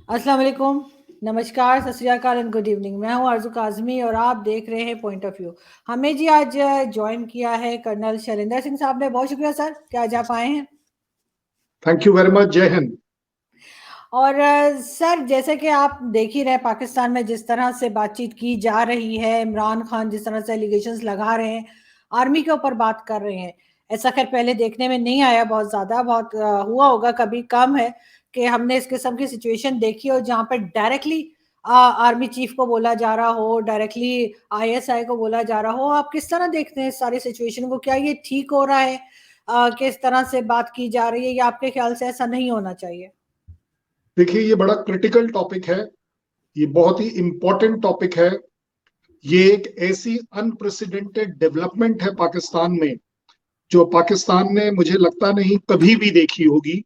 अस्सलाम वालेकुम, नमस्कार, सत श्री अकाल एंड गुड इवनिंग। मैं हूं आरज़ू काज़मी और आप देख रहे हैं पॉइंट ऑफ व्यू। हमें जी आज ज्वाइन किया है कर्नल शैलेंद्र सिंह साहब ने। बहुत शुक्रिया सर कि आज आप आए हैं। Thank you very much. जय हिंद। और सर, जैसे कि आप देख ही रहे, पाकिस्तान में जिस तरह से बातचीत की जा रही है, इमरान खान जिस तरह से एलिगेशंस लगा रहे हैं, आर्मी के ऊपर बात कर रहे हैं, ऐसा खैर पहले देखने में नहीं आया। बहुत ज़्यादा, बहुत हुआ होगा कभी, कम है कि हमने इस किस्म की सिचुएशन देखी हो जहाँ पर डायरेक्टली आर्मी चीफ को बोला जा रहा हो, डायरेक्टली आईएसआई को बोला जा रहा हो। आप किस तरह देखते हैं इस सारी सिचुएशन को? क्या ये ठीक हो रहा है कि इस तरह से बात की जा रही है, या आपके ख्याल से ऐसा नहीं होना चाहिए? देखिए, ये बड़ा क्रिटिकल टॉपिक है, ये बहुत ही इंपॉर्टेंट टॉपिक है। ये एक ऐसी अनप्रेसिडेंटेड डेवलपमेंट है पाकिस्तान में, जो पाकिस्तान ने मुझे लगता नहीं कभी भी देखी होगी।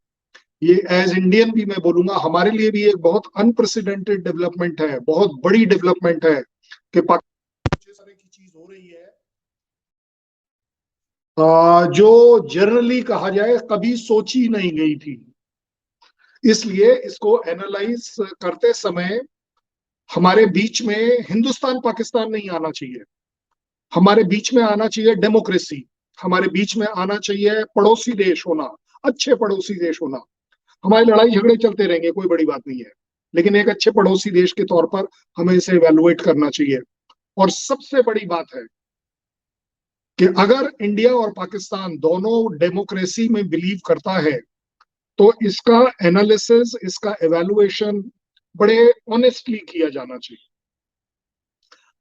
ये एज इंडियन भी मैं बोलूंगा, हमारे लिए भी एक बहुत अनप्रेसिडेंटेड डेवलपमेंट है, बहुत बड़ी डेवलपमेंट है कि पाकिस्तान में इस तरह की चीज हो रही है जो जनरली कहा जाए कभी सोची नहीं गई थी। इसलिए इसको एनालाइज करते समय हमारे बीच में हिंदुस्तान पाकिस्तान नहीं आना चाहिए, हमारे बीच में आना चाहिए डेमोक्रेसी, हमारे बीच में आना चाहिए पड़ोसी देश होना, अच्छे पड़ोसी देश होना। हमारे लड़ाई झगड़े चलते रहेंगे, कोई बड़ी बात नहीं है, लेकिन एक अच्छे पड़ोसी देश के तौर पर हमें इसे इवेलुएट करना चाहिए। और सबसे बड़ी बात है कि अगर इंडिया और पाकिस्तान दोनों डेमोक्रेसी में बिलीव करता है तो इसका एनालिसिस, इसका एवेलुएशन बड़े ऑनेस्टली किया जाना चाहिए।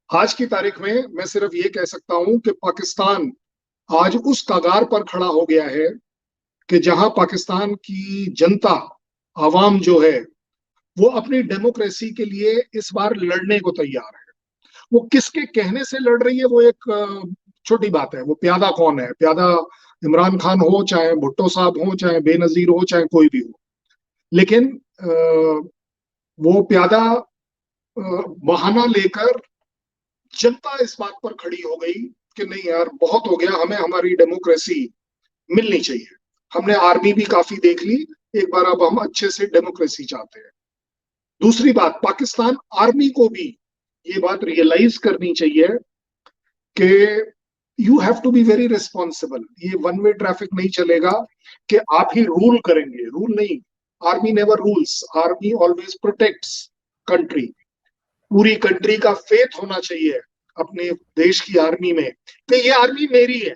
आज की तारीख में मैं सिर्फ ये कह सकता हूं कि पाकिस्तान आज उस कगार पर खड़ा हो गया है कि जहां पाकिस्तान की जनता, आवाम जो है, वो अपनी डेमोक्रेसी के लिए इस बार लड़ने को तैयार है। वो किसके कहने से लड़ रही है वो एक छोटी बात है। वो प्यादा कौन है? प्यादा इमरान खान हो, चाहे भुट्टो साहब हो, चाहे बेनजीर हो, चाहे कोई भी हो, लेकिन वो प्यादा बहाना लेकर जनता इस बात पर खड़ी हो गई कि नहीं यार, बहुत हो गया, हमें हमारी डेमोक्रेसी मिलनी चाहिए। हमने आर्मी भी काफी देख ली, एक बार अब हम अच्छे से डेमोक्रेसी चाहते हैं। दूसरी बात, पाकिस्तान आर्मी को भी ये बात रियलाइज करनी चाहिए कि you have to be very responsible. ये वन वे ट्रैफिक नहीं चलेगा कि आप ही रूल करेंगे, रूल नहीं। Army never rules, army always protects country. पूरी कंट्री का फेथ होना चाहिए अपने देश की आर्मी में कि ये आर्मी मेरी है।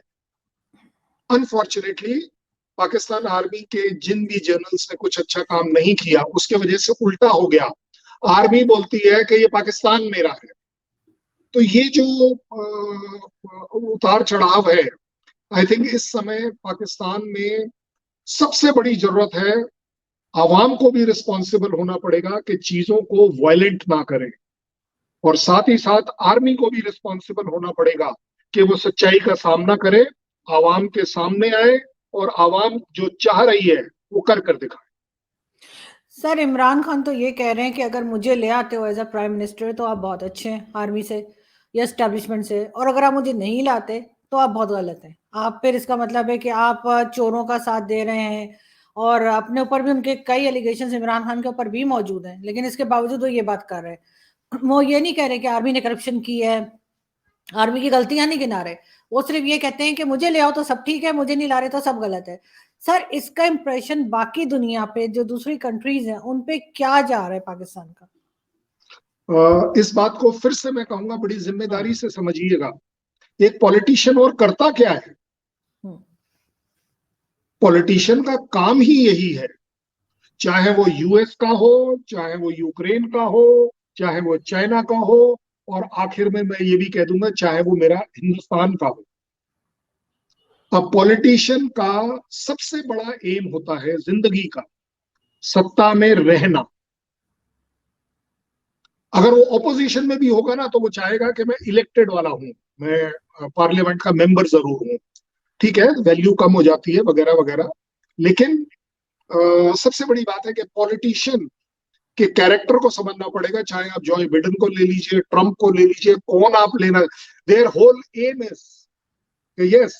अनफॉर्चुनेटली पाकिस्तान आर्मी के जिन भी जनरल्स ने कुछ अच्छा काम नहीं किया, उसके वजह से उल्टा हो गया। आर्मी बोलती है कि ये पाकिस्तान मेरा है। तो ये जो उतार चढ़ाव है, आई थिंक इस समय पाकिस्तान में सबसे बड़ी जरूरत है, आवाम को भी रिस्पॉन्सिबल होना पड़ेगा कि चीजों को वायलेंट ना करें, और साथ ही साथ आर्मी को भी रिस्पॉन्सिबल होना पड़ेगा कि वो सच्चाई का सामना करे, आवाम के सामने आए और आवाम जो चाह रही है वो कर दिखाए। सर, इमरान खान तो ये कह रहे हैं कि अगर मुझे ले आते हो एज अ प्राइम मिनिस्टर तो आप बहुत अच्छे हैं आर्मी से या एस्टेब्लिशमेंट से, और अगर आप मुझे नहीं लाते तो आप बहुत गलत हैं। आप फिर इसका मतलब है कि आप चोरों का साथ दे रहे हैं, और अपने ऊपर भी उनके कई एलिगेशन इमरान खान के ऊपर भी मौजूद हैं, लेकिन इसके बावजूद वो ये बात कर रहे हैं। वो ये नहीं कह रहे कि आर्मी ने करप्शन की है, आर्मी की गलतियां नहीं गिना रहे। वो सिर्फ ये कहते हैं कि मुझे ले आओ तो सब ठीक है, मुझे नहीं ला रहे तो सब गलत है। सर, इसका इंप्रेशन बाकी दुनिया पे जो दूसरी कंट्रीज हैं उन पे क्या जा रहा है पाकिस्तान का? इस बात को फिर से मैं कहूंगा, बड़ी जिम्मेदारी से समझिएगा। एक पॉलिटिशियन और करता क्या है? पॉलिटिशियन का काम ही यही है, चाहे वो यूएस का हो, चाहे वो यूक्रेन का हो, चाहे वो चाइना का हो, और आखिर में मैं ये भी कह दूंगा चाहे वो मेरा हिंदुस्तान का हो। अब पॉलिटिशियन का सबसे बड़ा एम होता है जिंदगी का सत्ता में रहना। अगर वो ऑपोजिशन में भी होगा ना तो वो चाहेगा कि मैं इलेक्टेड वाला हूं, मैं पार्लियामेंट का मेंबर जरूर हूं। ठीक है, वैल्यू कम हो जाती है वगैरह वगैरह, लेकिन सबसे बड़ी बात है कि पॉलिटिशियन के कैरेक्टर को समझना पड़ेगा। चाहे आप जॉय बिडेन को ले लीजिए, ट्रंप को ले लीजिए, कौन आप लेना, their whole aim is yes,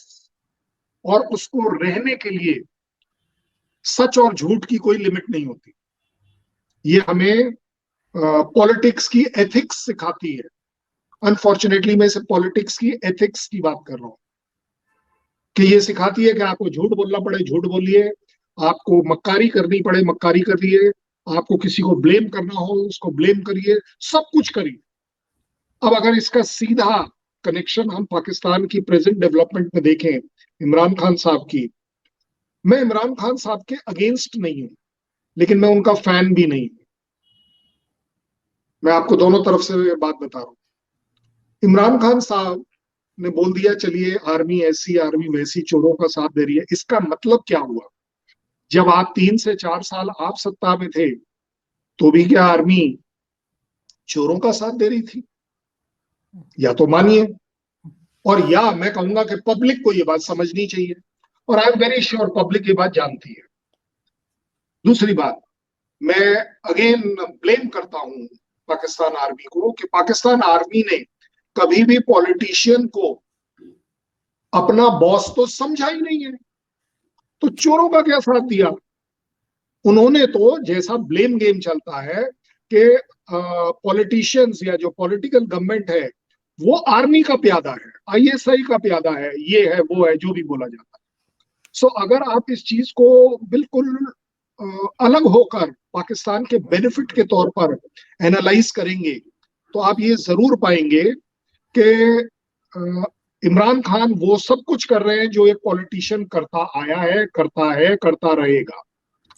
और उसको रहने के लिए सच और झूठ की कोई लिमिट नहीं होती। ये हमें पॉलिटिक्स की एथिक्स सिखाती है। अनफॉर्चुनेटली मैं सिर्फ पॉलिटिक्स की एथिक्स की बात कर रहा हूँ, कि ये सिखाती है कि आपको झूठ बोलना पड़े झूठ बोलिए, आपको मक्कारी करनी पड़े मक्कारी करिए, आपको किसी को ब्लेम करना हो उसको ब्लेम करिए, सब कुछ करिए। अब अगर इसका सीधा कनेक्शन हम पाकिस्तान की प्रेजेंट डेवलपमेंट में देखें, इमरान खान साहब की, मैं इमरान खान साहब के अगेंस्ट नहीं हूं, लेकिन मैं उनका फैन भी नहीं हूं। मैं आपको दोनों तरफ से बात बता रहा हूं। इमरान खान साहब ने बोल दिया चलिए आर्मी ऐसी आर्मी वैसी चोरों का साथ दे रही है, इसका मतलब क्या हुआ? जब आप 3 से 4 साल आप सत्ता में थे, तो भी क्या आर्मी चोरों का साथ दे रही थी? या तो मानिए, और या मैं कहूंगा कि पब्लिक को ये बात समझनी चाहिए, और I am very sure public ये बात जानती है। दूसरी बात, मैं अगेन ब्लेम करता हूं पाकिस्तान आर्मी को, कि पाकिस्तान आर्मी ने कभी भी पॉलिटिशियन को अपना बॉस तो समझा ही नहीं है, तो चोरों का क्या साथ दिया? उन्होंने तो, जैसा ब्लेम गेम चलता है कि पॉलिटिशियंस या जो पॉलिटिकल गवर्नमेंट है वो आर्मी का प्यादा है, आईएसआई का प्यादा है, ये है वो है जो भी बोला जाता है। सो अगर आप इस चीज को बिल्कुल अलग होकर पाकिस्तान के बेनिफिट के तौर पर एनालाइज करेंगे, तो आप ये जरूर पाएंगे कि इमरान खान वो सब कुछ कर रहे हैं जो एक पॉलिटिशियन करता आया है, करता रहेगा।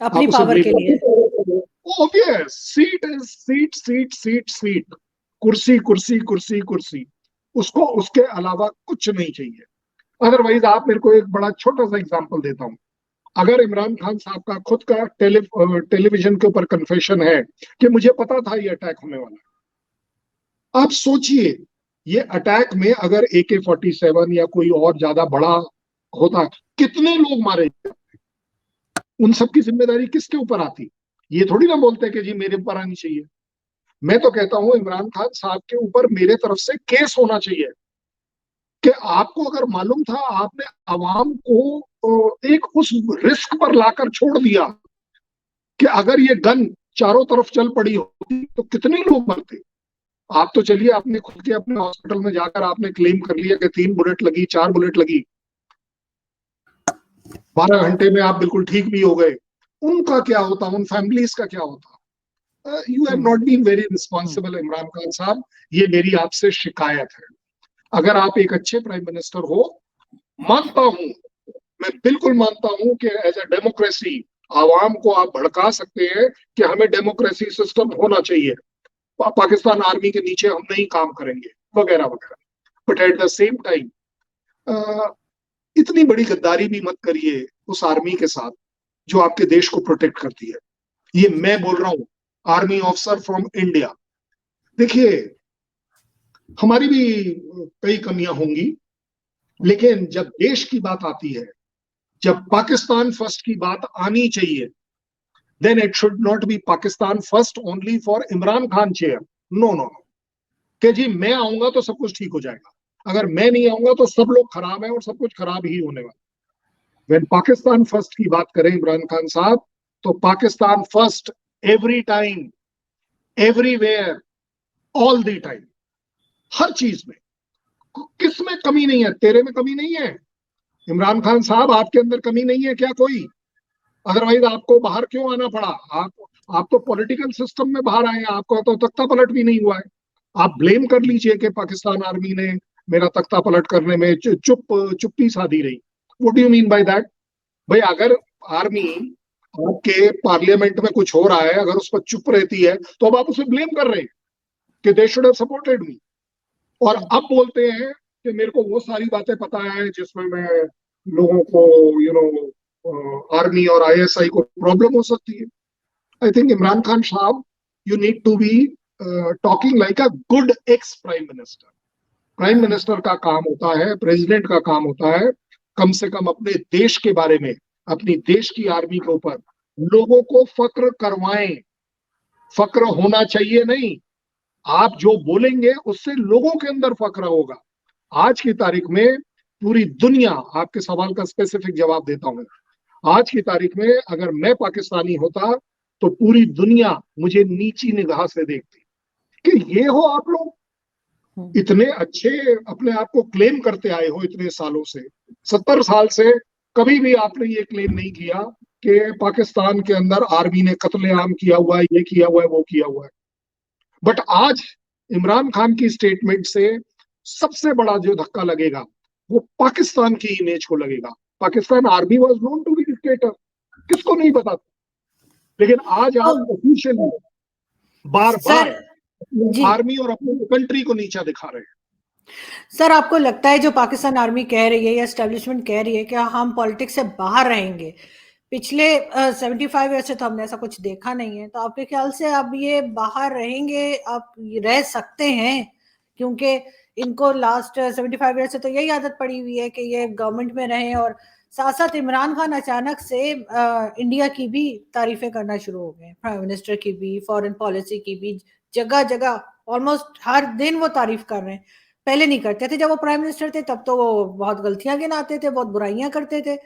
अपनी आप उसे पावर ब्लेम के लिए। Obvious, seat is seat seat seat seat, कुर्सी कुर्सी कुर्सी कुर्सी, उसको उसके अलावा कुछ नहीं चाहिए। अदरवाइज आप मेरे को एक बड़ा छोटा सा एग्जांपल देता हूं। अगर इमरान खान साहब का खुद का टेलीविजन के ऊपर कन्फेशन है कि मुझे पता था ये अटैक होने वाला है, आप सोचिए ये अटैक में अगर AK-47 या कोई और ज्यादा बड़ा होता, कितने लोग मारे जाते? उन सब की जिम्मेदारी किसके ऊपर आती? ये थोड़ी ना बोलते कि जी मेरे ऊपर आनी चाहिए। मैं तो कहता हूं इमरान खान साहब के ऊपर मेरे तरफ से केस होना चाहिए, कि आपको अगर मालूम था, आपने आवाम को एक उस रिस्क पर लाकर छोड़ दिया कि अगर ये गन चारों तरफ चल पड़ी होती तो कितने लोग मरते। आप तो चलिए आपने खुद के अपने हॉस्पिटल में जाकर आपने क्लेम कर लिया कि 3 बुलेट लगी, 4 बुलेट लगी, 12 घंटे में आप बिल्कुल ठीक भी हो गए। उनका क्या होता, उन फैमिलीज का क्या होता? You have not been very responsible Imran Khan साहब, ये मेरी आपसे शिकायत है। अगर आप एक अच्छे प्राइम मिनिस्टर हो, मानता हूं, मैं बिल्कुल मानता हूं कि एज अ डेमोक्रेसी आवाम को आप भड़का सकते हैं कि हमें डेमोक्रेसी सिस्टम होना चाहिए, पाकिस्तान आर्मी के नीचे हम नहीं काम करेंगे, वगैरह वगैरह। But at the same time इतनी बड़ी गद्दारी भी मत करिए उस आर्मी के साथ जो आपके देश को प्रोटेक्ट करती है। ये मैं बोल रहा हूं, आर्मी ऑफिसर फ्रॉम इंडिया। देखिए, हमारी भी कई कमियां होंगी, लेकिन जब देश की बात आती है, जब पाकिस्तान फर्स्ट की बात आनी चाहिए, then it should not be Pakistan first only for Imran Khan chair. No no no, कि जी मैं आऊंगा तो सब कुछ ठीक हो जाएगा, अगर मैं नहीं आऊंगा तो सब लोग खराब है और सब कुछ खराब ही होने वाला। व्हेन पाकिस्तान फर्स्ट की बात करें इमरान खान साहब, तो Pakistan first every time, everywhere, all the time, हर चीज में। किस में कमी नहीं है? तेरे में कमी नहीं है इमरान खान साहब, आपके अंदर कमी नहीं है क्या कोई? अदरवाइज आपको बाहर क्यों आना पड़ा? आप तो पॉलिटिकल सिस्टम में बाहर आए हैं, आपका तो तख्ता पलट भी नहीं हुआ है। आप ब्लेम कर लीजिए कि पाकिस्तान आर्मी ने मेरा तख्ता पलट करने में चुप्पी साधी रही। What do you mean by that? भाई अगर आर्मी आपके पार्लियामेंट में कुछ हो रहा है, अगर उस पर चुप रहती है, तो अब आप उसे ब्लेम कर रहे हैं कि they should have supported me, और अब बोलते हैं कि मेरे को वो सारी बातें पता है जिसमें मैं लोगों को यू नो आर्मी और आईएसआई को प्रॉब्लम हो सकती है। आई थिंक इमरान खान साहब, you need to be talking like a good ex prime minister. Prime minister का काम होता है, प्रेसिडेंट का काम होता है, कम से कम अपने देश के बारे में, अपनी देश की आर्मी के ऊपर लोगों को फक्र करवाएं। फक्र होना चाहिए नहीं, आप जो बोलेंगे उससे लोगों के अंदर फक्र होगा। आज की तारीख में पूरी दुनिया, आपके सवाल का स्पेसिफिक जवाब देता हूं, आज की तारीख में अगर मैं पाकिस्तानी होता तो पूरी दुनिया मुझे नीची निगाह से देखती कि ये हो आप लोग, इतने अच्छे अपने आप को क्लेम करते आए हो इतने सालों से, 70 साल से कभी भी आपने ये क्लेम नहीं किया कि पाकिस्तान के अंदर आर्मी ने कत्लेआम किया हुआ है, ये किया हुआ है, वो किया हुआ है। बट आज इमरान खान की स्टेटमेंट से सबसे बड़ा जो धक्का लगेगा वो पाकिस्तान की इमेज को लगेगा। Pakistan army was known to be dictator, किसको नहीं पता, लेकिन आज तो आप ऑफिशियली बार सर, बार जी आर्मी और अपनी कंट्री को नीचा दिखा रहे हैं। सर, आपको लगता है जो पाकिस्तान आर्मी कह रही है या एस्टेब्लिशमेंट कह रही है कि हम पॉलिटिक्स से बाहर रहेंगे, पिछले 75 ईयर से तो हमने ऐसा कुछ देखा नहीं है, तो आपके ख्याल से अब ये बाहर रहेंगे, आप रह सकते हैं? क्योंकि इनको लास्ट 75 ईयर से तो यही आदत पड़ी हुई है कि ये गवर्नमेंट में रहें, और साथ साथ इमरान खान अचानक से इंडिया की भी तारीफें करना शुरू हो गए, प्राइम मिनिस्टर की भी, फॉरेन पॉलिसी की भी, जगह जगह ऑलमोस्ट हर दिन वो तारीफ कर रहे हैं। पहले नहीं करते थे, जब वो प्राइम मिनिस्टर थे तब तो वो बहुत गलतियां गिनाते थे, बहुत बुराइयां करते थे।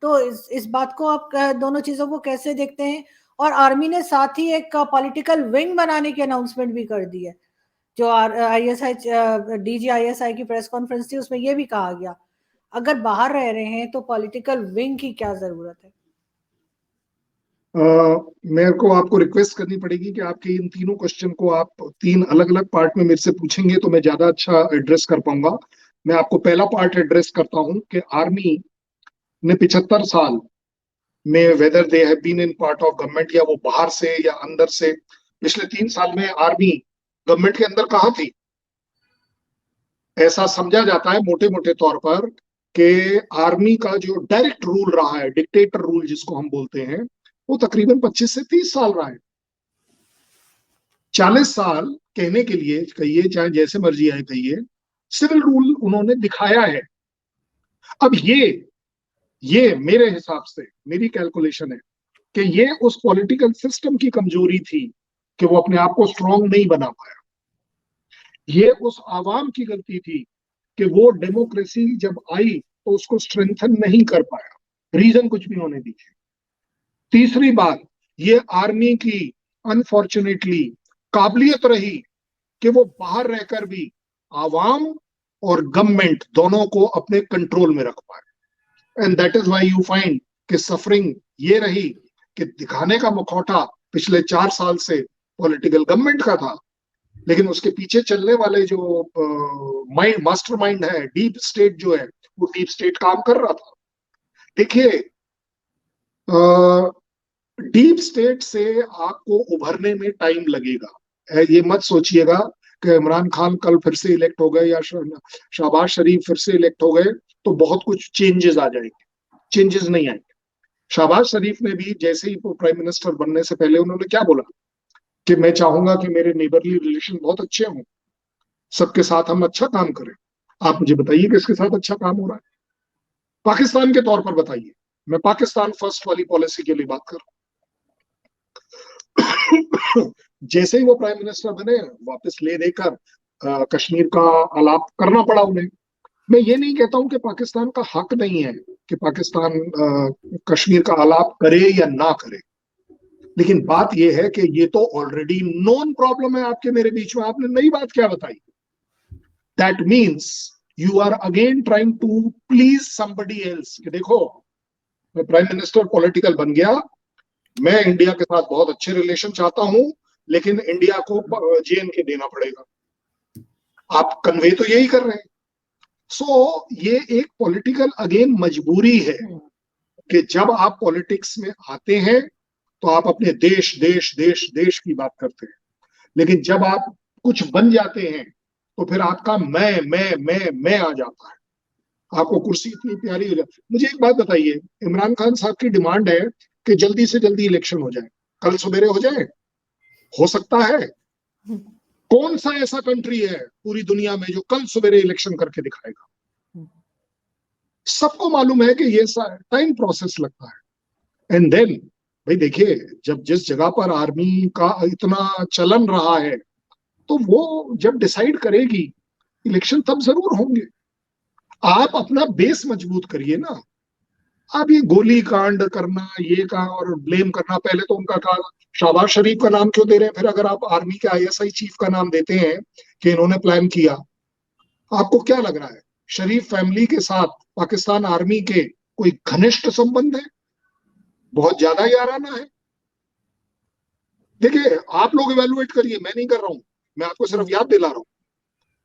तो इस बात को आप दोनों चीजों को कैसे देखते हैं? और आर्मी ने साथ ही एक पॉलिटिकल विंग बनाने की अनाउंसमेंट भी कर दी है। जो आईएसआई DGISI की प्रेस कॉन्फ्रेंस थी, उसमें यह भी कहा गया, अगर बाहर रह रहे हैं तो पॉलिटिकल विंग की क्या जरूरत है? मेरे को आपको रिक्वेस्ट करनी पड़ेगी कि आपके इन तीनों क्वेश्चन को आप 3 अलग अलग पार्ट में मेरे से पूछेंगे तो मैं ज्यादा अच्छा एड्रेस कर पाऊंगा। मैं आपको पहला पार्ट एड्रेस करता हूं कि आर्मी ने 75 साल में, whether they have been in part of government या वो बाहर से या अंदर से, पिछले 3 साल में आर्मी गवर्नमेंट के अंदर कहाँ थी? ऐसा समझा जाता है मोटे मोटे तौर पर कि आर्मी का जो डायरेक्ट रूल रहा है, डिक्टेटर रूल जिसको हम बोलते हैं, वो तकरीबन 25 से 30 साल रहा है। 40 साल कहने के लिए कहिए, चाहे जैसे मर्जी आए कहिए, सिविल रूल उन्होंने दिखाया है। अब ये मेरे हिसाब से, मेरी कैलकुलेशन है कि ये उस पॉलिटिकल सिस्टम की कमजोरी थी कि वो अपने आप को स्ट्रांग नहीं बना पाया। ये उस आवाम की गलती थी कि वो डेमोक्रेसी जब आई तो उसको स्ट्रेंथन नहीं कर पाया। रीजन कुछ भी होने दीजिए। तीसरी बात, ये आर्मी की अनफॉर्चुनेटली काबिलियत रही कि वो बाहर रहकर भी आवाम और गवर्नमेंट दोनों को अपने कंट्रोल में रख पाए। And that is why you find कि सफरिंग ये रही कि दिखाने का मुखौटा पिछले 4 साल से पॉलिटिकल गवर्नमेंट का था, लेकिन उसके पीछे चलने वाले जो माइंड, मास्टर माइंड है, डीप स्टेट जो है, वो डीप स्टेट काम कर रहा था। देखिए, डीप स्टेट से आपको उभरने में टाइम लगेगा। ये मत सोचिएगा कि इमरान खान कल फिर से इलेक्ट हो गए या शहबाज शरीफ फिर से इलेक्ट हो गए तो बहुत कुछ चेंजेस आ जाएंगे। चेंजेस नहीं आएंगे। शहबाज शरीफ ने भी जैसे ही वो प्राइम मिनिस्टर बनने से पहले उन्होंने क्या बोला कि मैं चाहूंगा कि मेरे नेबरली रिलेशन बहुत अच्छे हों, सबके साथ हम अच्छा काम करें। आप मुझे बताइए किसके साथ अच्छा काम हो रहा है? पाकिस्तान के तौर पर बताइए। मैं पाकिस्तान फर्स्ट वाली पॉलिसी के लिए बात कर रहा हूं। जैसे ही वो प्राइम मिनिस्टर बने, वापस ले देकर कश्मीर का आलाप करना पड़ा उन्हें। मैं ये नहीं कहता हूं कि पाकिस्तान का हक नहीं है कि पाकिस्तान कश्मीर का आलाप करे या ना करे, लेकिन बात यह है कि ये तो ऑलरेडी नॉन प्रॉब्लम है आपके मेरे बीच में। आपने नई बात क्या बताई? That means you are again trying to please somebody else कि देखो, मैं प्राइम मिनिस्टर पॉलिटिकल बन गया, मैं इंडिया के साथ बहुत अच्छे रिलेशन चाहता हूं, लेकिन इंडिया को JNK देना पड़ेगा। आप कन्वे तो यही कर रहे हैं। सो ये एक पॉलिटिकल अगेन मजबूरी है कि जब आप पॉलिटिक्स में आते हैं तो आप अपने देश देश देश देश की बात करते हैं, लेकिन जब आप कुछ बन जाते हैं तो फिर आपका मैं आ जाता है। आपको कुर्सी इतनी प्यारी हो जाए। मुझे एक बात बताइए, इमरान खान साहब की डिमांड है कि जल्दी से जल्दी इलेक्शन हो जाए, कल सवेरे हो जाए, हो सकता है? कौन सा ऐसा कंट्री है पूरी दुनिया में जो कल सवेरे इलेक्शन करके दिखाएगा? सबको मालूम है कि ये टाइम प्रोसेस लगता है। एंड देन भाई देखिए, जब जिस जगह पर आर्मी का इतना चलन रहा है तो वो जब डिसाइड करेगी, इलेक्शन तब जरूर होंगे। आप अपना बेस मजबूत करिए ना। अब ये गोली कांड करना, ये का और ब्लेम करना, पहले तो उनका कहा शहबाज शरीफ का नाम क्यों दे रहे हैं, फिर अगर आप आर्मी के आईएसआई चीफ का नाम देते हैं कि इन्होंने प्लान किया, आपको क्या लग रहा है शरीफ फैमिली के साथ पाकिस्तान आर्मी के कोई घनिष्ठ संबंध है? बहुत ज्यादा याराना है। देखिए, आप लोग इवेलुएट करिए, मैं नहीं कर रहा हूं, मैं आपको सिर्फ याद दिला रहा हूं।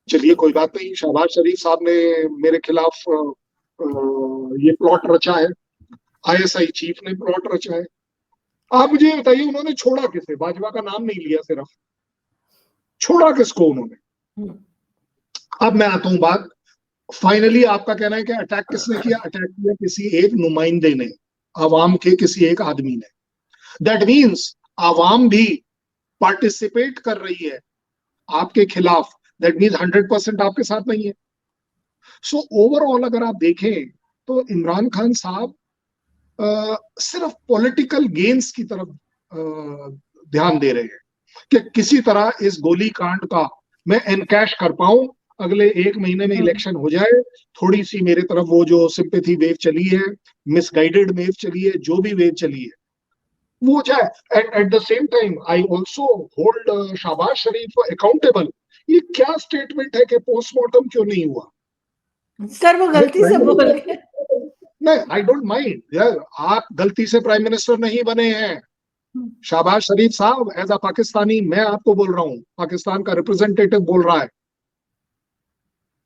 चलिए कोई बात नहीं, शहबाज शरीफ साहब ने मेरे खिलाफ ये प्लॉट रचा है, आईएसआई चीफ ने प्लॉट रचा है। आप मुझे ये बताइए, उन्होंने छोड़ा किसे? बाजवा का नाम नहीं लिया, सिर्फ छोड़ा किसको उन्होंने? अब मैं आता हूं बात, फाइनली आपका कहना है कि अटैक किसने किया? अटैक किया किसी एक नुमाइंदे ने, आवाम के किसी एक आदमी ने। दैट मीन्स आवाम भी पार्टिसिपेट कर रही है आपके खिलाफ। दैट मीन्स 100% आपके साथ नहीं है। सो ओवरऑल अगर आप देखें तो इमरान खान साहब सिर्फ पॉलिटिकल गेन्स की तरफ ध्यान दे रहे हैं कि किसी तरह इस गोली कांड का मैं एनकैश कर पाऊं, अगले 1 महीने में इलेक्शन हो जाए, थोड़ी सी मेरे तरफ वो जो सिंपैथी वेव चली है, मिसगाइडेड वेव चली है, जो भी वेव चली है वो जाए। And at the same time I also hold Shahbaz Sharif accountable. ये क्या स्टेटमेंट है कि पोस्टमार्टम क्यों नहीं हुआ? सर वो गलती से बोल गए। नहीं, आई डोंट माइंड यार, आप गलती से प्राइम मिनिस्टर नहीं बने हैं। शहबाज शरीफ साहब एज अ पाकिस्तानी, मैं आपको बोल रहा हूं, पाकिस्तान का रिप्रेजेंटेटिव बोल रहा है,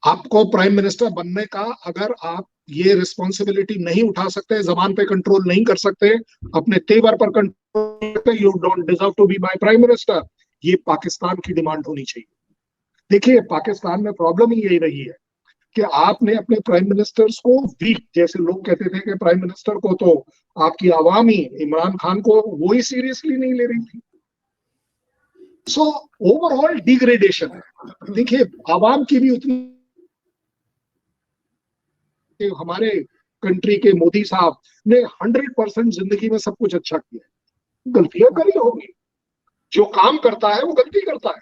आपको प्राइम मिनिस्टर बनने का अगर आप ये रिस्पॉन्सिबिलिटी नहीं उठा सकते, जबान पे कंट्रोल नहीं कर सकते, अपने तेवर पर कंट्रोल करते, you don't deserve to be my prime minister. ये पाकिस्तान की डिमांड होनी चाहिए। देखिए, पाकिस्तान में प्रॉब्लम ही यही रही है कि आपने अपने प्राइम मिनिस्टर्स को वीक, जैसे लोग कहते थे कि प्राइम मिनिस्टर को तो आपकी आवाम ही, इमरान खान को वो ही सीरियसली नहीं ले रही थी। सो ओवरऑल डिग्रेडेशन है। देखिए, आवाम की भी उतनी, हमारे कंट्री के मोदी साहब ने 100% जिंदगी में सब कुछ अच्छा किया है, गलतियां करी होगी, जो काम करता है वो गलती करता है,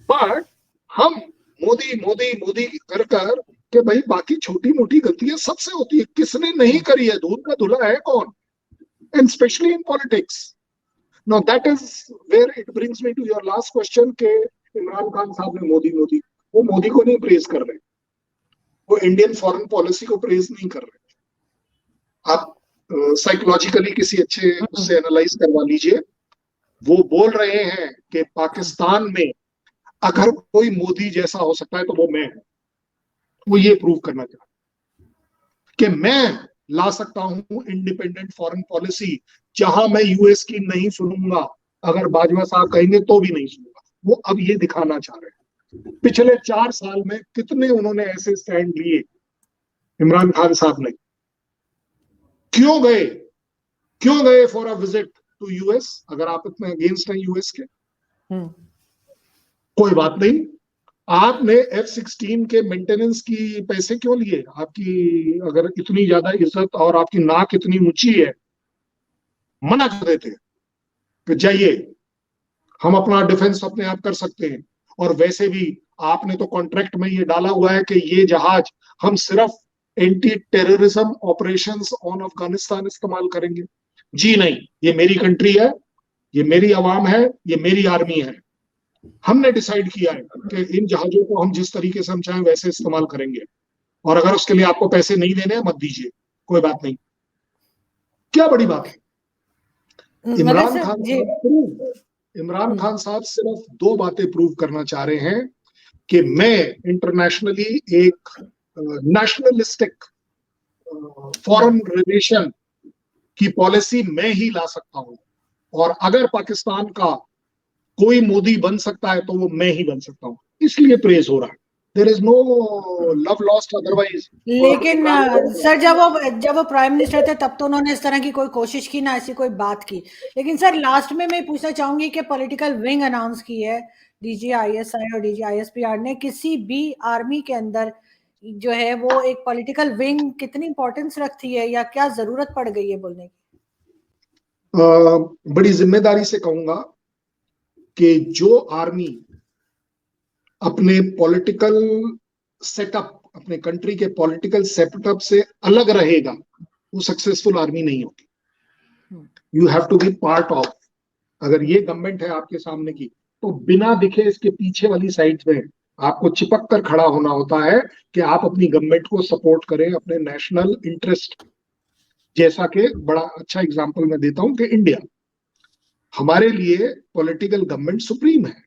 बट हम मोदी मोदी मोदी कर कर के भाई बाकी छोटी मोटी गलतियां सबसे होती है, किसने नहीं करी है? दूध का धुला है कौन? And specially in politics. Now that is where it brings me to your last question के इमरान खान साहब ने मोदी मोदी, वो मोदी को नहीं प्रेज कर रहे, वो इंडियन फॉरेन पॉलिसी को प्रेज नहीं कर रहे। आप साइकोलॉजिकली किसी अच्छे उससे एनालाइज करवा लीजिए। वो बोल रहे हैं कि पाकिस्तान में अगर कोई मोदी जैसा हो सकता है तो वो मैं हूं। वो ये प्रूव करना चाहता कि मैं ला सकता हूं इंडिपेंडेंट फॉरेन पॉलिसी, जहां मैं यूएस की नहीं सुनूंगा, अगर बाजवा साहब कहेंगे तो भी नहीं सुनूंगा। वो अब ये दिखाना चाह रहे हैं। पिछले 4 साल में कितने उन्होंने ऐसे स्टैंड लिए इमरान खान साहब ने? क्यों गए? क्यों गए for a visit to US? अगर आप इतने अगेंस्ट हैं यूएस के, कोई बात नहीं, आपने F-16 के मेंटेनेंस की पैसे क्यों लिए? आपकी अगर इतनी ज्यादा इज्जत और आपकी नाक इतनी ऊंची है, मना कर देते कि जाइए, हम अपना डिफेंस अपने आप कर सकते हैं। और वैसे भी आपने तो कॉन्ट्रैक्ट में ये डाला हुआ है कि ये जहाज हम सिर्फ anti terrorism operations on Afghanistan इस्तेमाल करेंगे। जी नहीं, ये मेरी कंट्री है, ये मेरी आवाम है, ये मेरी आर्मी है। हमने डिसाइड किया है कि इन जहाजों को हम जिस तरीके से हम चाहें वैसे इस्तेमाल करेंगे, और अगर उसके लिए आपको पैसे नहीं देने मत दीजिए, कोई बात नहीं। क्या बड़ी बात है? इमरान खान साहब सिर्फ 2 बातें प्रूव करना चाह रहे हैं कि मैं इंटरनेशनली एक नेशनलिस्टिक फॉरेन रिलेशन की पॉलिसी मैं ही ला सकता हूं, और अगर पाकिस्तान का कोई मोदी बन सकता है तो वो मैं ही बन सकता हूं, इसलिए प्रेज हो रहा है। There is no love lost otherwise. लेकिन सर जब वो प्राइम मिनिस्टर थे तब तो उन्होंने इस तरह की कोई कोशिश की ना, ऐसी कोई बात की। लेकिन सर लास्ट में मैं पूछना चाहूंगी कि पॉलिटिकल विंग अनाउंस की है, DGISI और DGISPR ने, किसी भी आर्मी के अंदर जो है वो एक पॉलिटिकल विंग कितनी इंपॉर्टेंस रखती है, या क्या जरूरत पड़ गई है बोलने की? बड़ी जिम्मेदारी से कहूंगा कि जो आर्मी अपने पॉलिटिकल सेटअप, अपने कंट्री के पॉलिटिकल सेटअप से अलग रहेगा, वो सक्सेसफुल आर्मी नहीं होगी। You have to be part of. अगर ये गवर्नमेंट है आपके सामने की, तो बिना दिखे इसके पीछे वाली साइड में आपको चिपक कर खड़ा होना होता है कि आप अपनी गवर्नमेंट को सपोर्ट करें, अपने नेशनल इंटरेस्ट। जैसा कि बड़ा अच्छा एग्जांपल मैं देता हूं कि इंडिया, हमारे लिए पॉलिटिकल गवर्नमेंट सुप्रीम है।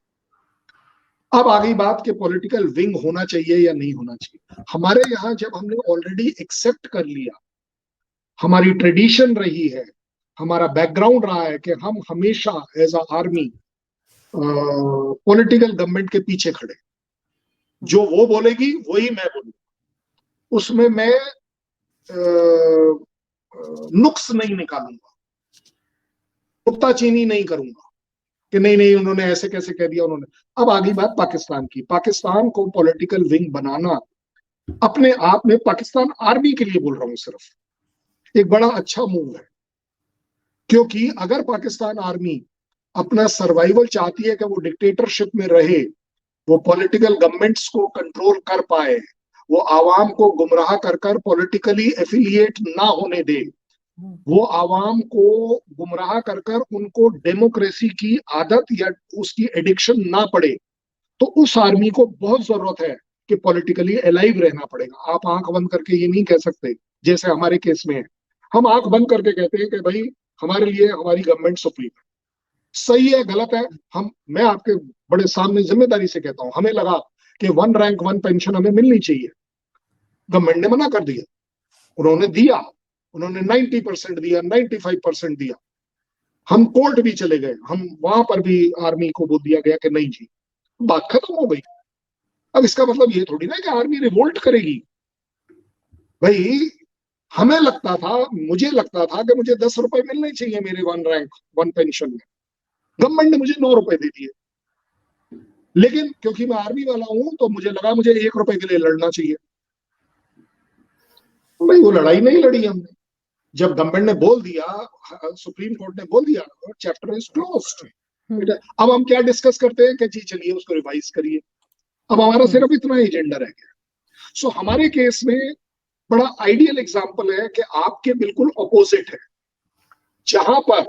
अब आ गई बात कि पॉलिटिकल विंग होना चाहिए या नहीं होना चाहिए। हमारे यहाँ जब हमने ऑलरेडी एक्सेप्ट कर लिया, हमारी ट्रेडिशन रही है, हमारा बैकग्राउंड रहा है कि हम हमेशा as a army political government के पीछे खड़े, जो वो बोलेगी वही मैं बोलूंगा, उसमें मैं नुक्स नहीं निकालूंगा, नुक्ताचीनी नहीं करूंगा कि नहीं नहीं उन्होंने ऐसे कैसे कह दिया उन्होंने। अब आ गई बात पाकिस्तान की। पाकिस्तान को पॉलिटिकल विंग बनाना अपने आप में, पाकिस्तान आर्मी के लिए बोल रहा हूं सिर्फ, एक बड़ा अच्छा मूव है। क्योंकि अगर पाकिस्तान आर्मी अपना सर्वाइवल चाहती है कि वो डिक्टेटरशिप में रहे, वो पॉलिटिकल गवर्नमेंट्स को कंट्रोल कर पाए, वो आवाम को गुमराह कर कर पॉलिटिकली एफिलिएट ना होने दे, वो आवाम को गुमराह कर कर उनको डेमोक्रेसी की आदत या उसकी एडिक्शन ना पड़े, तो उस आर्मी को बहुत जरूरत है कि पॉलिटिकली अलाइव रहना पड़ेगा। आप आंख बंद करके ये नहीं कह सकते जैसे हमारे केस में है। हम आंख बंद करके कहते हैं कि भाई हमारे लिए हमारी गवर्नमेंट सुप्रीम है। सही है गलत है, मैं आपके बड़े सामने जिम्मेदारी से कहता हूं, हमें लगा कि 1 रैंक 1 पेंशन हमें मिलनी चाहिए, गवर्नमेंट ने मना कर दिया, उन्होंने दिया, उन्होंने 90% दिया, 95% दिया। हम कोर्ट भी चले गए, हम वहां पर भी आर्मी को बोल दिया गया कि नहीं जी, बात खत्म हो गई। अब इसका मतलब ये थोड़ी ना कि आर्मी रिवोल्ट करेगी। भाई हमें लगता था, मुझे लगता था कि मुझे 10 रुपए मिलने चाहिए मेरे 1 रैंक 1 पेंशन में, गवर्नमेंट ने मुझे 9 रुपए दे दिए। लेकिन क्योंकि मैं आर्मी वाला हूं तो मुझे लगा मुझे 1 रुपए के लिए लड़ना चाहिए। भाई वो लड़ाई नहीं लड़ी हमने। जब गवर्नमेंट ने बोल दिया, सुप्रीम कोर्ट ने बोल दिया, चैप्टर इज क्लोज्ड। अब हम क्या डिस्कस करते हैं कि जी चलिए उसको रिवाइज करिए। अब हमारा सिर्फ इतना एजेंडा रह गया। सो हमारे केस में बड़ा आइडियल एग्जांपल है कि आपके बिल्कुल ऑपोजिट है। जहां पर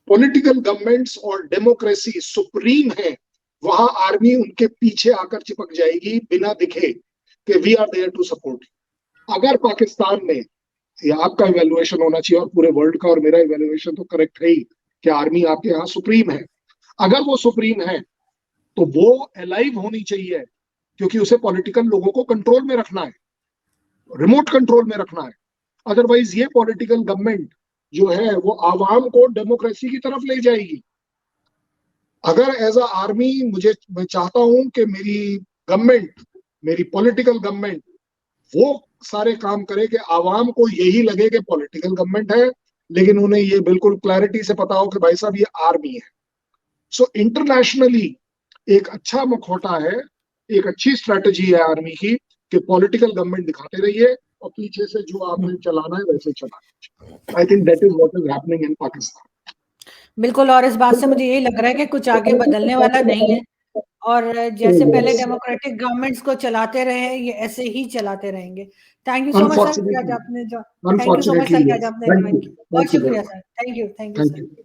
पॉलिटिकल गवर्नमेंट्स और डेमोक्रेसी सुप्रीम है, वहां आर्मी उनके पीछे आकर चिपक जाएगी बिना दिखे कि we are there to support. अगर पाकिस्तान में, या आपका इवैल्यूएशन होना चाहिए और पूरे वर्ल्ड का, और मेरा इवैल्यूएशन तो करेक्ट है ही कि आर्मी आपके यहाँ सुप्रीम है, अगर वो सुप्रीम है तो वो अलाइव होनी चाहिए, क्योंकि उसे पॉलिटिकल लोगों को कंट्रोल में रखना है, रिमोट कंट्रोल में रखना है। अदरवाइज ये पॉलिटिकल गवर्नमेंट जो है वो आवाम को डेमोक्रेसी की तरफ ले जाएगी। अगर एज अ आर्मी मैं चाहता हूं कि मेरी गवर्नमेंट, मेरी पॉलिटिकल गवर्नमेंट वो सारे काम करे कि आवाम को यही लगे कि पॉलिटिकल गवर्नमेंट है, लेकिन उन्हें ये बिल्कुल क्लैरिटी से पता हो कि भाई साहब ये आर्मी है। सो इंटरनेशनली एक अच्छा मखौटा है, एक अच्छी स्ट्रेटजी है आर्मी की कि पॉलिटिकल गवर्नमेंट दिखाते रहिए और पीछे से जो आपने चलाना है वैसे चलाना। I think that is what is happening in Pakistan. बिल्कुल, और इस बात से मुझे यही लग रहा है कि कुछ आगे बदलने वाला नहीं है, और जैसे पहले डेमोक्रेटिक गवर्नमेंट्स को चलाते रहे हैं, ये ऐसे ही चलाते रहेंगे। Thank you so much sir, आज आपने जो thank you so much sir, आज आपने ज्वाइन किया। बहुत शुक्रिया सर, थैंक यू सर।